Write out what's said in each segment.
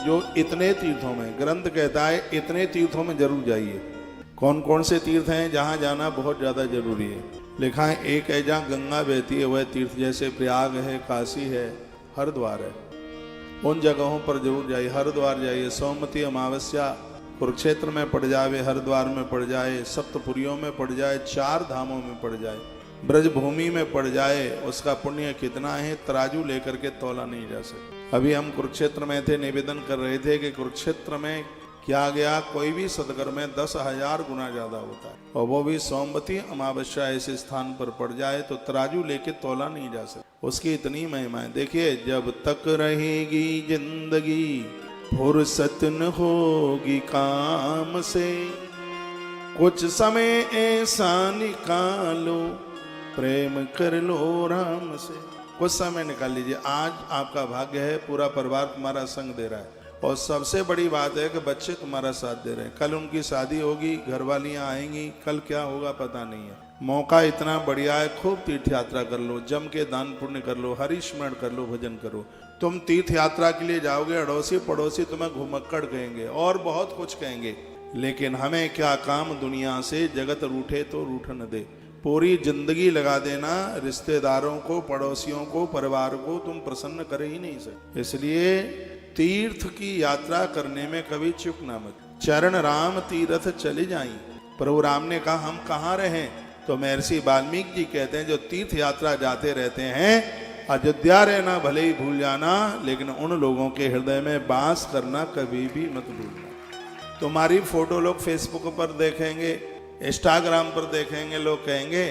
जो इतने तीर्थों में, ग्रंथ कहता है इतने तीर्थों में जरूर जाइए। कौन कौन से तीर्थ हैं जहाँ जाना बहुत ज़्यादा जरूरी है? लिखा है एक है जहाँ गंगा बहती है वह तीर्थ, जैसे प्रयाग है, काशी है, हरिद्वार है, उन जगहों पर जरूर जाइए। हरिद्वार जाइए, सोमवती अमावस्या कुरुक्षेत्र में पड़ जाए, हरिद्वार में पड़ जाए, सप्तपुरियों में पड़ जाए, 4 धामों में पड़ जाए, ब्रजभूमि में पड़ जाए, उसका पुण्य कितना है तराजू लेकर के तौला नहीं जा सकता। अभी हम कुरुक्षेत्र में थे, निवेदन कर रहे थे कि कुरुक्षेत्र में क्या गया, कोई भी सदगर्भ में 10,000 गुना ज्यादा होता है, और वो भी सोमवती अमावस्या ऐसे स्थान पर पड़ जाए तो तराजू लेके तौला नहीं जा सकता, उसकी इतनी महिमा है। देखिए, जब तक रहेगी जिंदगी फुर्सत न होगी काम से, कुछ समय ऐसा निकालो प्रेम कर लो राम से। कुछ समय निकाल लीजिए, आज आपका भाग्य है पूरा परिवार तुम्हारा संग दे रहा है, और सबसे बड़ी बात है कि बच्चे तुम्हारा साथ दे रहे हैं। कल उनकी शादी होगी, घरवालियां आएंगी, कल क्या होगा पता नहीं है। मौका इतना बढ़िया है, खूब तीर्थ यात्रा कर लो, जम के दान पुण्य कर लो, हरि स्मरण कर लो, भजन करो। तुम तीर्थ यात्रा के लिए जाओगे, अड़ोसी पड़ोसी तुम्हें घुमक्कड़ कहेंगे और बहुत कुछ कहेंगे, लेकिन हमें क्या काम दुनिया से, जगत रूठे तो रूठन दे। पूरी जिंदगी लगा देना रिश्तेदारों को, पड़ोसियों को, परिवार को तुम प्रसन्न कर ही नहीं सकते। इसलिए तीर्थ की यात्रा करने में कभी चूक ना मत। चरण राम तीर्थ चले जाई, प्रभु राम ने कहा हम कहाँ रहें, तो महर्षि वाल्मीकि जी कहते हैं जो तीर्थ यात्रा जाते रहते हैं, अयोध्या रहना भले ही भूल जाना, लेकिन उन लोगों के हृदय में वास करना कभी भी मत भूलना। तुम्हारी फोटो लोग फेसबुक पर देखेंगे, इंस्टाग्राम पर देखेंगे, लोग कहेंगे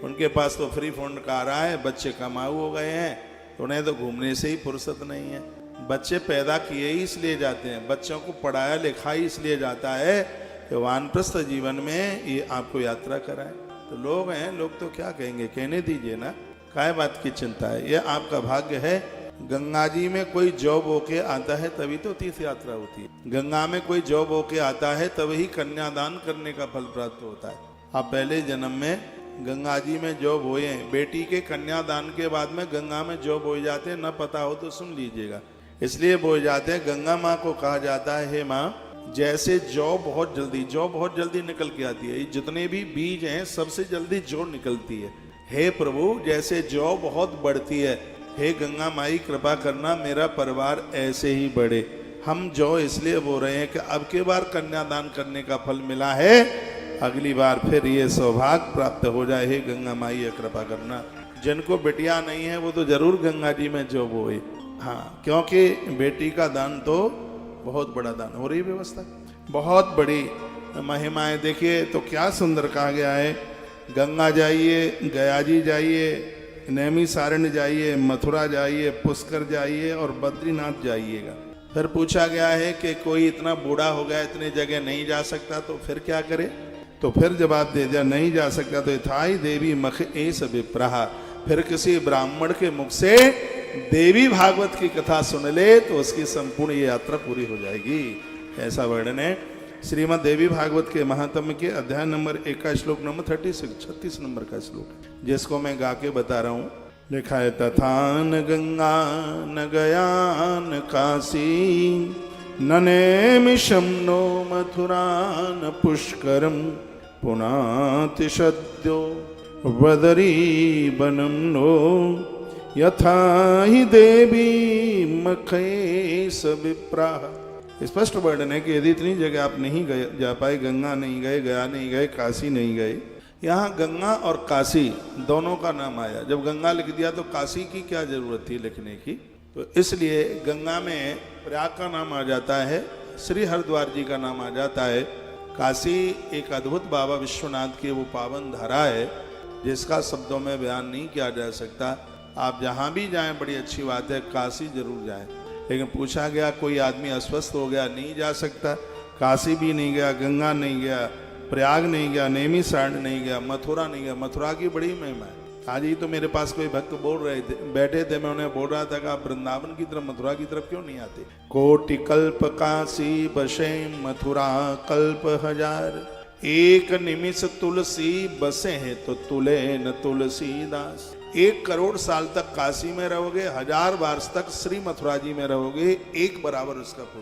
उनके पास तो फ्री फंड का आ रहा है, बच्चे कमाऊ हो गए हैं, तो उन्हें तो घूमने से ही फुर्सत नहीं है। बच्चे पैदा किए ही इसलिए जाते हैं, बच्चों को पढ़ाया लिखाई इसलिए जाता है कि वानप्रस्थ जीवन में ये आपको यात्रा कराए। तो लोग हैं, लोग तो क्या कहेंगे, कहने दीजिए ना, काय बात की चिंता है। ये आपका भाग्य है। गंगा जी में कोई जॉब होके आता है तभी तो तीर्थ यात्रा होती है। गंगा में कोई जॉब होके आता है तभी कन्यादान करने का फल प्राप्त होता है। आप पहले जन्म में गंगा जी में जॉब हुए, बेटी के कन्यादान के बाद में गंगा में जॉब हो जाते हैं, न पता हो तो सुन लीजिएगा, इसलिए बोए जाते हैं। गंगा माँ को कहा जाता है, हे माँ, जैसे जौ बहुत जल्दी निकल के आती है, जितने भी बीज हैं सबसे जल्दी जौ निकलती है। हे प्रभु, जैसे जौ बहुत बढ़ती है, हे गंगा माई कृपा करना मेरा परिवार ऐसे ही बढ़े। हम जौ इसलिए बो रहे हैं कि अब के बार कन्यादान करने का फल मिला है, अगली बार फिर ये सौभाग्य प्राप्त हो जाए। हे गंगा माई कृपा करना। जिनको बेटियां नहीं है वो तो जरूर गंगा जी में जौ बोए, हाँ, क्योंकि बेटी का दान तो बहुत बड़ा दान हो रही व्यवस्था, बहुत बड़ी महिमाएं। देखिए तो क्या सुंदर कहा गया है, गंगा जाइए, गया जी जाइए, नैमिषारण्य जाइए, मथुरा जाइए, पुष्कर जाइए और बद्रीनाथ जाइएगा। फिर पूछा गया है कि कोई इतना बूढ़ा हो गया, इतने जगह नहीं जा सकता, तो फिर क्या करे? तो फिर जवाब दे दिया, नहीं जा सकता तो थाई देवी मख एस विप्रहा। फिर किसी ब्राह्मण के मुख से देवी भागवत की कथा सुन ले तो उसकी संपूर्ण ये यात्रा पूरी हो जाएगी, ऐसा वर्णन है श्रीमद् देवी भागवत के महात्म्य के अध्याय नंबर 1 का श्लोक नंबर 36 नंबर का श्लोक, जिसको मैं गा के बता रहा हूँ। लिखा है, तथा न गंगा न गया न काशी, न नैमिषं नो मथुरा न पुष्करम, पुनाति सद्यो वदरी बनम नो, यथा ही देवी मखेस विप्राह। स्पष्ट वर्णन है कि यदि इतनी जगह आप नहीं गए, जा पाए, गंगा नहीं गए, गया नहीं गए, काशी नहीं गए, यहाँ गंगा और काशी दोनों का नाम आया। जब गंगा लिख दिया तो काशी की क्या जरूरत थी लिखने की, तो इसलिए गंगा में प्रयाग का नाम आ जाता है, श्री हरिद्वार जी का नाम आ जाता है। काशी एक अद्भुत बाबा विश्वनाथ की वो पावन धारा है जिसका शब्दों में बयान नहीं किया जा सकता। आप जहाँ भी जाएं बड़ी अच्छी बात है, काशी जरूर जाएं। लेकिन पूछा गया कोई आदमी अस्वस्थ हो गया, नहीं जा सकता, काशी भी नहीं गया, गंगा नहीं गया, प्रयाग नहीं गया, नैमिषारण्य नहीं गया, मथुरा नहीं गया। मथुरा की बड़ी महिमा है। आज ही तो मेरे पास कोई भक्त बोल रहे थे, बैठे थे, मैं उन्हें बोल रहा था कि आप वृंदावन की तरफ, मथुरा की तरफ क्यों नहीं आते? कोटि कल्प काशी बसे मथुरा कल्प हजार, एक निमिष तुलसी बसे हैं तो तुले न तुलसीदास। 1 करोड़ साल तक काशी में रहोगे, 1000 वर्ष तक श्री मथुरा जी में रहोगे, एक बराबर उसका